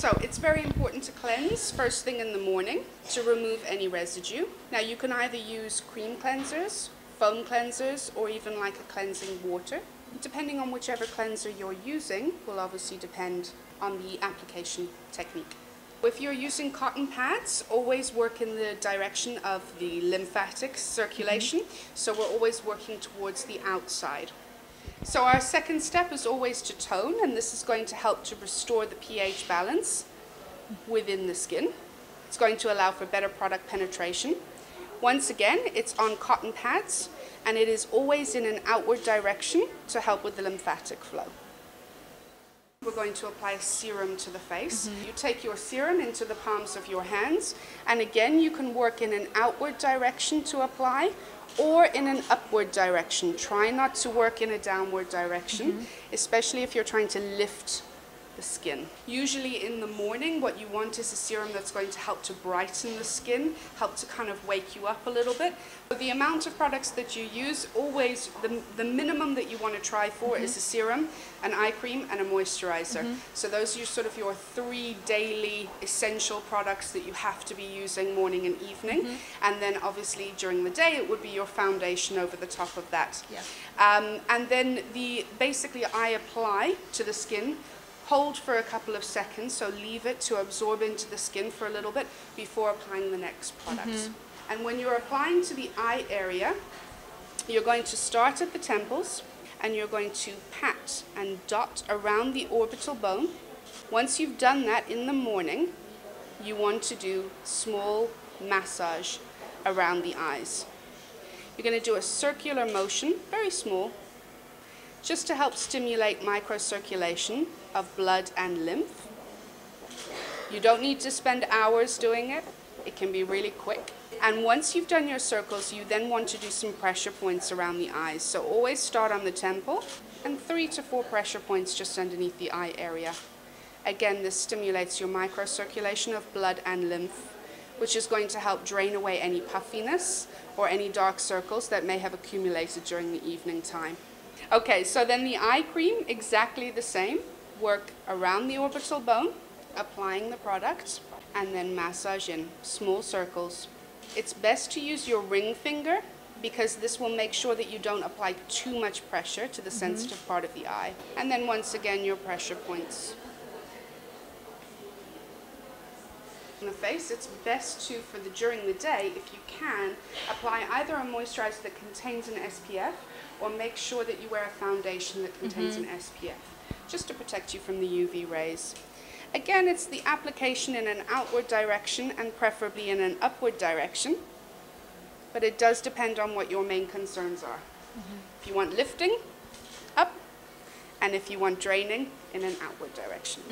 So it's very important to cleanse first thing in the morning to remove any residue. Now you can either use cream cleansers, foam cleansers, or even like a cleansing water. Depending on whichever cleanser you're using will obviously depend on the application technique. If you're using cotton pads, always work in the direction of the lymphatic circulation. So we're always working towards the outside. So our second step is always to tone, and this is going to help to restore the pH balance within the skin. It's going to allow for better product penetration. Once again, it's on cotton pads, and it is always in an outward direction to help with the lymphatic flow. We're going to apply a serum to the face. You take your serum into the palms of your hands, and again you can work in an outward direction to apply or in an upward direction. Try not to work in a downward direction, especially if you're trying to lift the skin. Usually in the morning what you want is a serum that's going to help to brighten the skin, help to kind of wake you up a little bit. But the amount of products that you use, always the minimum that you want to try for is a serum, an eye cream, and a moisturizer. So those are sort of your 3 daily essential products that you have to be using morning and evening. And then obviously during the day it would be your foundation over the top of that. And then basically I apply to the skin, hold for a couple of seconds, so leave it to absorb into the skin for a little bit before applying the next product. And when you're applying to the eye area, you're going to start at the temples and you're going to pat and dot around the orbital bone. Once you've done that in the morning, you want to do small massage around the eyes. You're going to do a circular motion, very small, just to help stimulate microcirculation of blood and lymph. You don't need to spend hours doing it. It can be really quick. And once you've done your circles, you then want to do some pressure points around the eyes. So always start on the temple and 3 to 4 pressure points just underneath the eye area. Again, this stimulates your microcirculation of blood and lymph, which is going to help drain away any puffiness or any dark circles that may have accumulated during the evening time. Okay, so then the eye cream, exactly the same. Work around the orbital bone, applying the product, and then massage in small circles. It's best to use your ring finger because this will make sure that you don't apply too much pressure to the sensitive part of the eye. And then once again, your pressure points. In the face, it's best to, during the day, if you can, apply either a moisturizer that contains an SPF or make sure that you wear a foundation that contains an SPF, just to protect you from the UV rays. Again, it's the application in an outward direction and preferably in an upward direction, but it does depend on what your main concerns are. If you want lifting, up, and if you want draining, in an outward direction.